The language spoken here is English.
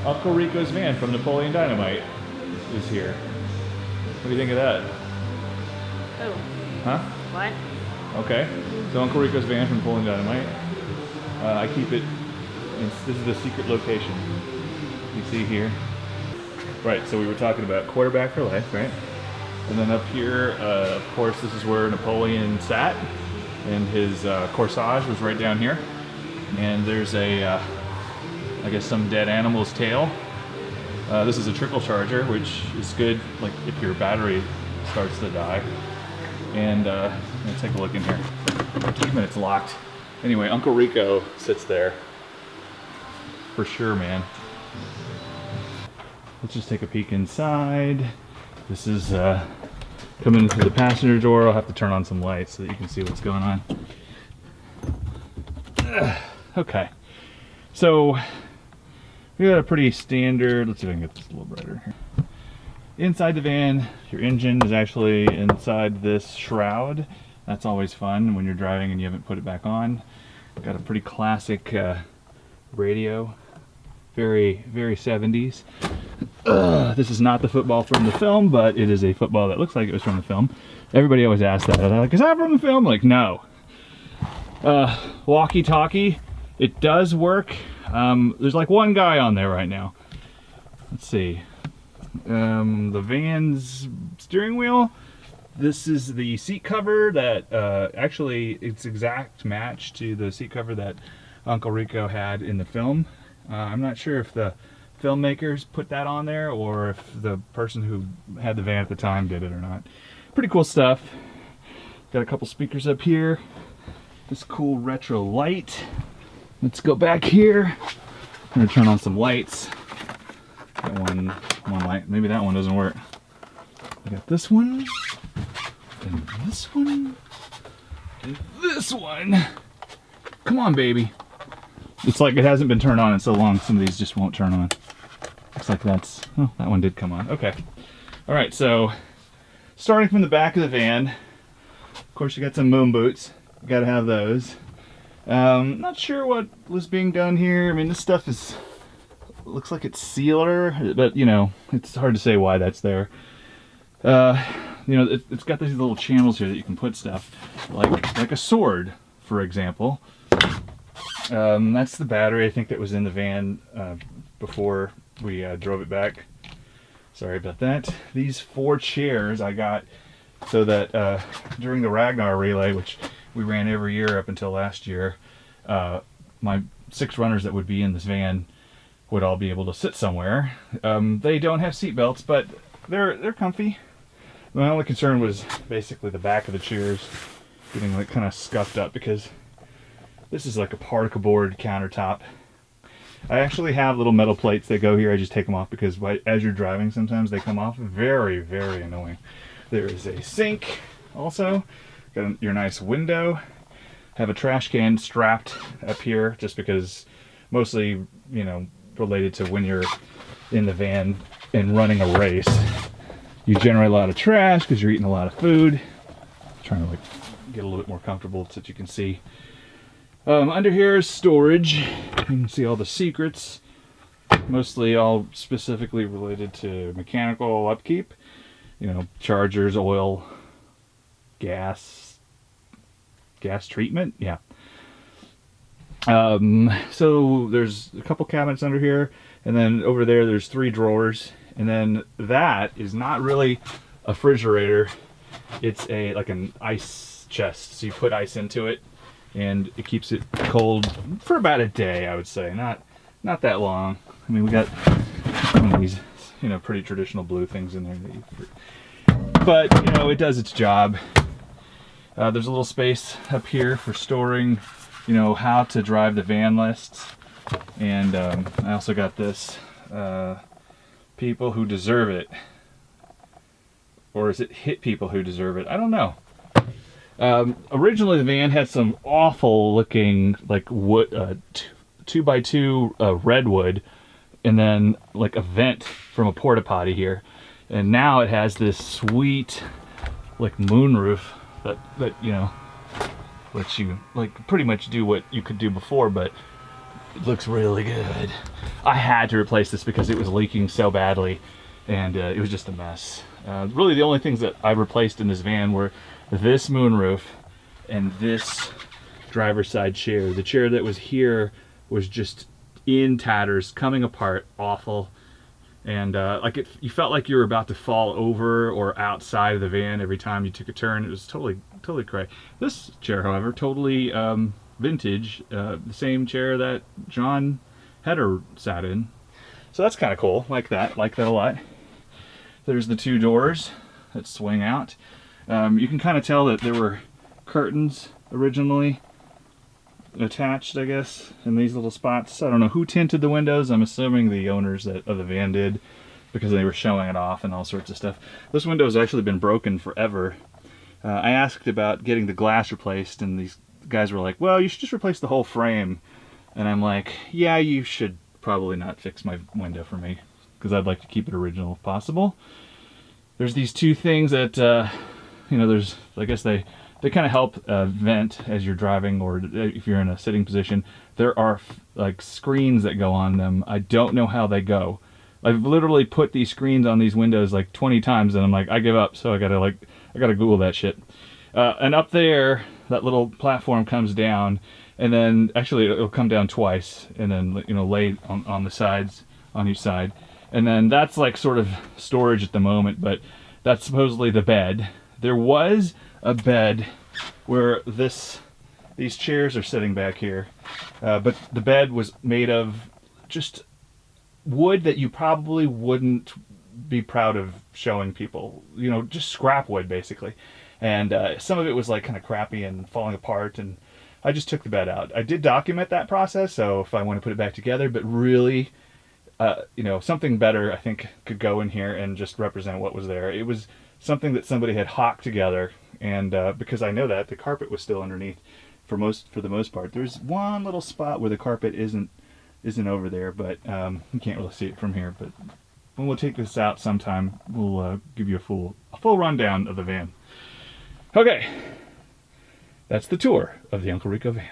Uncle Rico's van from Napoleon Dynamite is here. What do you think of that? Oh. Huh? What? Okay. So Uncle Rico's van from Napoleon Dynamite. I keep it, this is the secret location. You see here. Right, so we were talking about quarterback for life, right? And then up here, of course, this is where Napoleon sat, and his corsage was right down here. And there's a, I guess, some dead animal's tail. This is a trickle charger, which is good, like if your battery starts to die. And let's take a look in here. Even it's locked. Anyway, Uncle Rico sits there. For sure, man. Let's just take a peek inside. This is coming in through the passenger door. I'll have to turn on some lights so that you can see what's going on. Okay, so we got a pretty standard, let's see if I can get this a little brighter here. Inside the van, your engine is actually inside this shroud. That's always fun when you're driving and you haven't put it back on. Got a pretty classic radio. Very, very 70s. This is not the football from the film, but it is a football that looks like it was from the film. Everybody always asks that. They're like, is that from the film? I'm like, no. Walkie-talkie, it does work. There's like one guy on there right now. Let's see. The van's steering wheel. This is the seat cover that actually it's exact match to the seat cover that Uncle Rico had in the film. I'm not sure if the filmmakers put that on there or if the person who had the van at the time did it or not. Pretty cool stuff. Got a couple speakers up here. This cool retro light. Let's go back here. I'm gonna turn on some lights. Got one light. Maybe that one doesn't work. I got this one, and this one, and this one. Come on, baby. It's like it hasn't been turned on in so long, some of these just won't turn on. Looks like that's, oh, that one did come on. Okay. All right, so starting from the back of the van, of course you got some moon boots. You gotta have those. Not sure what was being done here. I mean, this stuff is, looks like it's sealer, but you know, it's hard to say why that's there. You know, it's got these little channels here that you can put stuff, like a sword, for example. That's the battery, I think, that was in the van before we drove it back. Sorry about that. These 4 chairs I got so that during the Ragnar relay, which we ran every year up until last year, my 6 runners that would be in this van would all be able to sit somewhere. They don't have seat belts, but they're comfy. My only concern was basically the back of the chairs getting like kind of scuffed up because this is like a particle board countertop. I actually have little metal plates that go here. I just take them off because as you're driving sometimes they come off. Very, very annoying. There is a sink also. Got your nice window. Have a trash can strapped up here just because mostly, you know, related to when you're in the van and running a race. You generate a lot of trash because you're eating a lot of food. Trying to like get a little bit more comfortable so that you can see. Under here is storage. You can see all the secrets, mostly all specifically related to mechanical upkeep. You know, chargers, oil, gas treatment, yeah. So there's a couple cabinets under here, and then over there's 3 drawers, and then that is not really a refrigerator. It's like an ice chest, so you put ice into it and it keeps it cold for about a day, I would say. Not that long. I mean, we got one of these, you know, pretty traditional blue things in there. But, you know, it does its job. There's a little space up here for storing, you know, how to drive the van lists. And I also got this, people who deserve it. Or is it hit people who deserve it? I don't know. Originally the van had some awful looking like wood, 2x2 redwood, and then like a vent from a porta potty here, and now it has this sweet like moonroof that you know lets you like pretty much do what you could do before, but It looks really good. I had to replace this because it was leaking so badly, and it was just a mess. Really, the only things that I replaced in this van were this moonroof and this driver's side chair. The chair that was here was just in tatters, coming apart, awful. And like you felt like you were about to fall over or outside of the van every time you took a turn. It was totally cray. This chair, however, totally vintage. The same chair that John Heder sat in. So that's kind of cool. Like that a lot. There's the two doors that swing out. You can kind of tell that there were curtains originally attached, I guess, in these little spots. I don't know who tinted the windows. I'm assuming the owners of the van did, because they were showing it off and all sorts of stuff. This window has actually been broken forever. I asked about getting the glass replaced, and these guys were like, well, you should just replace the whole frame. And I'm like, yeah, you should probably not fix my window for me, because I'd like to keep it original if possible. There's these two things that, you know, there's, I guess they kind of help vent as you're driving, or if you're in a sitting position. There are like screens that go on them. I don't know how they go. I've literally put these screens on these windows like 20 times, and I'm like, I give up. So I gotta Google that shit. And up there, that little platform comes down, and then actually it'll come down twice, and then, you know, lay on the sides, on each side, and then that's like sort of storage at the moment. But that's supposedly the bed. There was a bed where these chairs are sitting back here, but the bed was made of just wood that you probably wouldn't be proud of showing people, you know, just scrap wood basically. And some of it was like kind of crappy and falling apart, and I just took the bed out. I did document that process, so if I want to put it back together, but really, you know, something better I think could go in here and just represent what was there. It was something that somebody had hocked together, and because I know that the carpet was still underneath for the most part. There's one little spot where the carpet isn't over there, but you can't really see it from here. But when we'll take this out sometime, we'll give you a full rundown of the van. Okay, that's the tour of the Uncle Rico van.